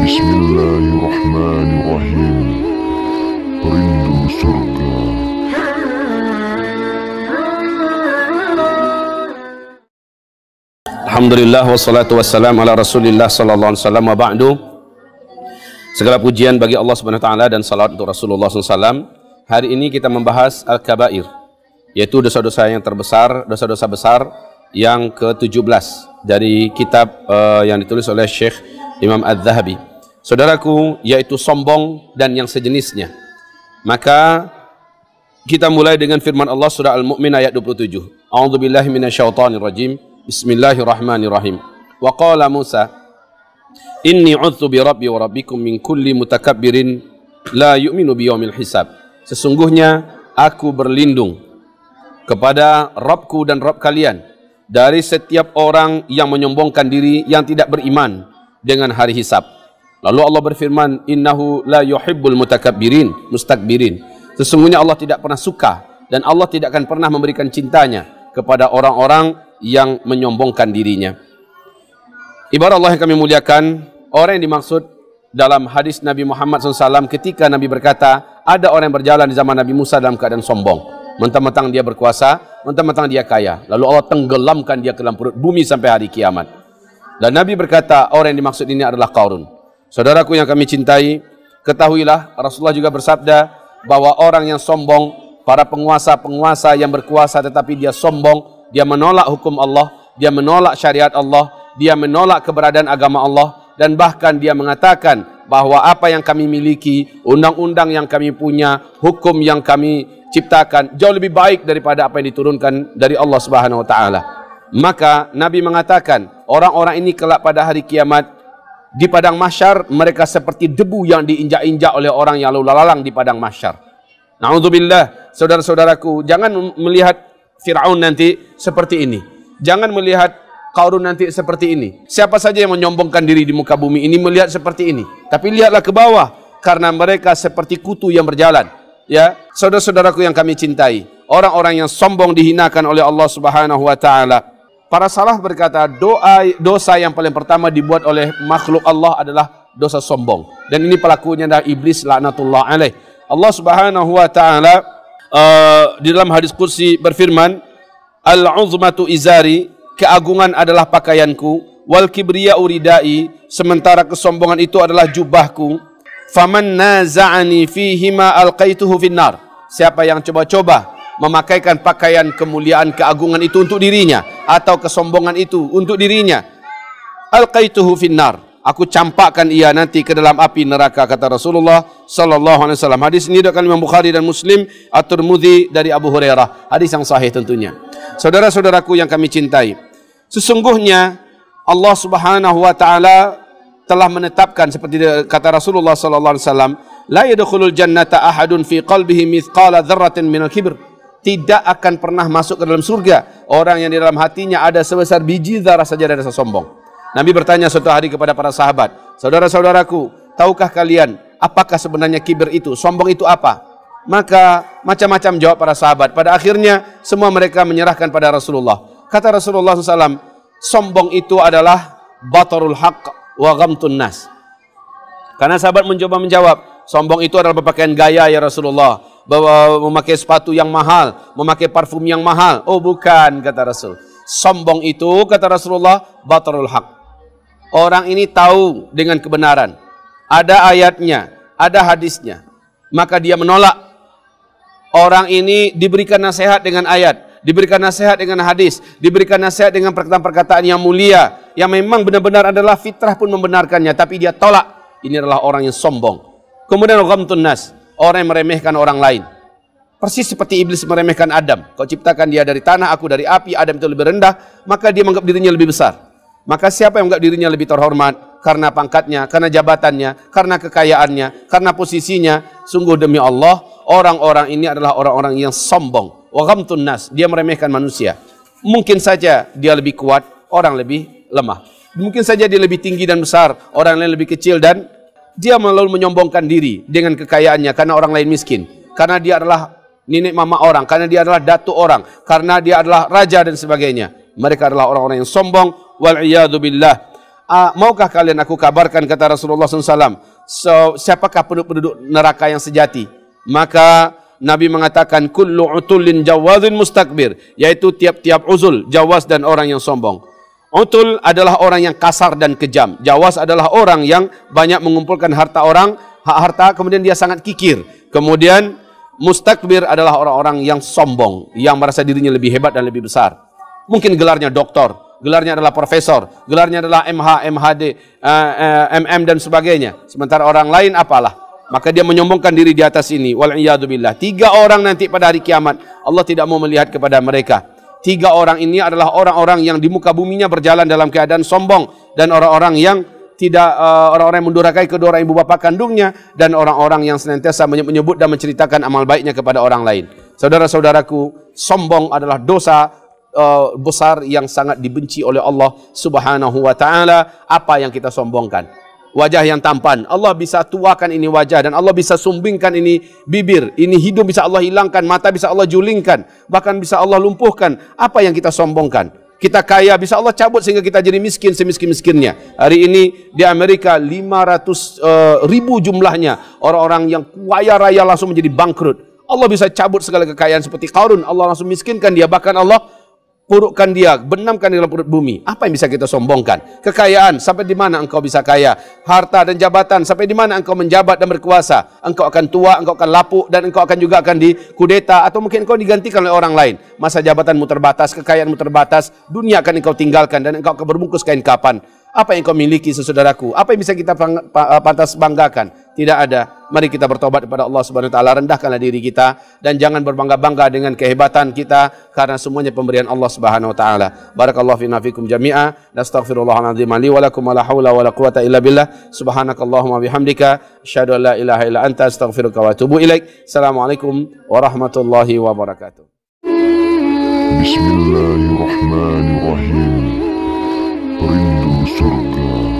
Bismillahirrahmanirrahim. Rindu surga. Alhamdulillah wassalatu wassalam ala Rasulillah sallallahu alaihi wasallam wa ba'du. Segala pujian bagi Allah Subhanahu wa taala dan salawat untuk Rasulullah SAW. Hari ini kita membahas al-kabair, yaitu dosa-dosa yang terbesar, dosa-dosa besar yang ke-17 dari kitab yang ditulis oleh Syekh Imam Az-Zahabi. Saudaraku, yaitu sombong dan yang sejenisnya. Maka kita mulai dengan firman Allah surah Al-Mu'min ayat 27. A'udzubillahi minasyaitonirrajim. Bismillahirrahmanirrahim. Wa qala Musa, inni 'udzu bi rabbi wa rabbikum min kulli mutakabbirin la yu'minu biyaumil hisab. Sesungguhnya aku berlindung kepada Rabbku dan Rabb kalian dari setiap orang yang menyombongkan diri yang tidak beriman dengan hari hisab. Lalu Allah berfirman, innahu la yuhibbul mutakabbirin, mustakbirin. Sesungguhnya Allah tidak pernah suka dan Allah tidak akan pernah memberikan cintanya kepada orang-orang yang menyombongkan dirinya. Ibarat Allah yang kami muliakan, orang yang dimaksud dalam hadis Nabi Muhammad SAW ketika Nabi berkata, ada orang yang berjalan di zaman Nabi Musa dalam keadaan sombong. Mentang-mentang dia berkuasa, mentang-mentang dia kaya. Lalu Allah tenggelamkan dia ke dalam perut bumi sampai hari kiamat. Dan Nabi berkata, orang yang dimaksud ini adalah Qarun. Saudaraku yang kami cintai, ketahuilah Rasulullah juga bersabda bahwa orang yang sombong, para penguasa-penguasa yang berkuasa tetapi dia sombong, dia menolak hukum Allah, dia menolak syariat Allah, dia menolak keberadaan agama Allah, dan bahkan dia mengatakan bahwa apa yang kami miliki, undang-undang yang kami punya, hukum yang kami ciptakan jauh lebih baik daripada apa yang diturunkan dari Allah Subhanahu wa taala. Maka Nabi mengatakan, orang-orang ini kelak pada hari kiamat di padang mahsyar mereka seperti debu yang diinjak-injak oleh orang yang lalu lalang di padang mahsyar. Na'udzubillah, saudara-saudaraku, jangan melihat Fir'aun nanti seperti ini. Jangan melihat Qarun nanti seperti ini. Siapa saja yang menyombongkan diri di muka bumi ini melihat seperti ini. Tapi lihatlah ke bawah, karena mereka seperti kutu yang berjalan. Ya, saudara-saudaraku yang kami cintai, orang-orang yang sombong dihinakan oleh Allah Subhanahu wa taala. Para salaf berkata, dosa yang paling pertama dibuat oleh makhluk Allah adalah dosa sombong. Dan ini pelakunya adalah iblis laknatullah alaih. Allah Subhanahu wa taala di dalam hadis qudsi berfirman, al-'uzmatu izari, keagungan adalah pakaianku, wal kibriya'u ridai, sementara kesombongan itu adalah jubahku. Faman naza'ani fihima alqaituhu finnar. Siapa yang coba-coba memakaikan pakaian kemuliaan, keagungan itu untuk dirinya, atau kesombongan itu untuk dirinya, alqaituhu finnar, aku campakkan ia nanti ke dalam api neraka, kata Rasulullah sallallahu alaihi wasallam. Hadis ini diriwayatkan Imam Bukhari dan Muslim, At-Tirmidzi dari Abu Hurairah. Hadis yang sahih tentunya. Saudara-saudaraku yang kami cintai, sesungguhnya Allah Subhanahu wa taala telah menetapkan seperti kata Rasulullah sallallahu alaihi wasallam, la yadkhulul jannata ahadun fi qalbihi mithqala dzarratin minal kibr. Tidak akan pernah masuk ke dalam surga orang yang di dalam hatinya ada sebesar biji zarah saja dari rasa sombong. Nabi bertanya suatu hari kepada para sahabat, saudara-saudaraku, tahukah kalian apakah sebenarnya kibir itu, sombong itu apa? Maka macam-macam jawab para sahabat. Pada akhirnya semua mereka menyerahkan pada Rasulullah. Kata Rasulullah SAW, sombong itu adalah batarul haqq wa ghamtun nas. Karena sahabat mencoba menjawab, sombong itu adalah berpakaian gaya ya Rasulullah, bahwa memakai sepatu yang mahal, memakai parfum yang mahal. Oh bukan, kata Rasul. Sombong itu, kata Rasulullah, batarul haq. Orang ini tahu dengan kebenaran, ada ayatnya, ada hadisnya, maka dia menolak. Orang ini diberikan nasihat dengan ayat, diberikan nasihat dengan hadis, diberikan nasihat dengan perkataan-perkataan yang mulia, yang memang benar-benar adalah fitrah pun membenarkannya, tapi dia tolak. Ini adalah orang yang sombong. Kemudian ghamtun nas, orang yang meremehkan orang lain. Persis seperti iblis meremehkan Adam. Kau ciptakan dia dari tanah, aku dari api, Adam itu lebih rendah, maka dia menganggap dirinya lebih besar. Maka siapa yang menganggap dirinya lebih terhormat karena pangkatnya, karena jabatannya, karena kekayaannya, karena posisinya, sungguh demi Allah, orang-orang ini adalah orang-orang yang sombong. Wa ghamtun nas, dia meremehkan manusia. Mungkin saja dia lebih kuat, orang lebih lemah. Mungkin saja dia lebih tinggi dan besar, orang lain lebih kecil, dan dia lalu menyombongkan diri dengan kekayaannya karena orang lain miskin, karena dia adalah nenek mama orang, karena dia adalah datuk orang, karena dia adalah raja dan sebagainya. Mereka adalah orang-orang yang sombong. Wal iyadu billah. maukah kalian aku kabarkan, kata Rasulullah SAW, siapakah penduduk neraka yang sejati? Maka Nabi mengatakan, kullu utulin jawazin mustakbir, yaitu tiap-tiap uzul, jawaz dan orang yang sombong. Utul adalah orang yang kasar dan kejam. Jawaz adalah orang yang banyak mengumpulkan harta orang, harta, kemudian dia sangat kikir. Kemudian mustakbir adalah orang-orang yang sombong, yang merasa dirinya lebih hebat dan lebih besar. Mungkin gelarnya doktor, gelarnya adalah profesor, gelarnya adalah MH, MHD, MM dan sebagainya. Sementara orang lain apalah. Maka dia menyombongkan diri di atas ini. Wal'iyadzubillah. 3 orang nanti pada hari kiamat, Allah tidak mau melihat kepada mereka. 3 orang ini adalah orang-orang yang di muka buminya berjalan dalam keadaan sombong, dan orang-orang yang tidak, orang-orang yang mendurhakai kedua orang ibu bapa kandungnya, dan orang-orang yang senantiasa menyebut dan menceritakan amal baiknya kepada orang lain. Saudara-saudaraku, sombong adalah dosa besar yang sangat dibenci oleh Allah Subhanahu wa taala. Apa yang kita sombongkan? Wajah yang tampan, Allah bisa tuakan ini wajah, dan Allah bisa sumbingkan ini bibir, ini hidung bisa Allah hilangkan, mata bisa Allah julingkan, bahkan bisa Allah lumpuhkan. Apa yang kita sombongkan? Kita kaya, bisa Allah cabut sehingga kita jadi miskin semiskin-miskinnya. Hari ini di Amerika 500 ribu jumlahnya orang-orang yang kaya raya langsung menjadi bangkrut. Allah bisa cabut segala kekayaan seperti Qarun, Allah langsung miskinkan dia, bahkan Allah purukkan dia, benamkan di dalam perut bumi. Apa yang bisa kita sombongkan? Kekayaan, sampai di mana engkau bisa kaya? Harta dan jabatan, sampai di mana engkau menjabat dan berkuasa? Engkau akan tua, engkau akan lapuk, dan engkau akan juga akan dikudeta, atau mungkin engkau digantikan oleh orang lain. Masa jabatanmu terbatas, kekayaanmu terbatas, dunia akan engkau tinggalkan, dan engkau akan berbungkus kain kapan. Apa yang kau miliki, saudaraku? Apa yang bisa kita pantas banggakan? Tidak ada. Mari kita bertobat kepada Allah Subhanahu wa taala, rendahkanlah diri kita dan jangan berbangga-bangga dengan kehebatan kita, karena semuanya pemberian Allah Subhanahu wa taala. Barakallahu fina fikum jami'a. Nastaghfirullahal azim li wa lakum, wa la haula wa la quwata illa billah. Subhanakallahumma bihamdika, asyhadu an la ilaha illa anta, astaghfiruka wa atubu ilaik. Assalamualaikum warahmatullahi wabarakatuh. Bismillahirrahmanirrahim. Rindu surga.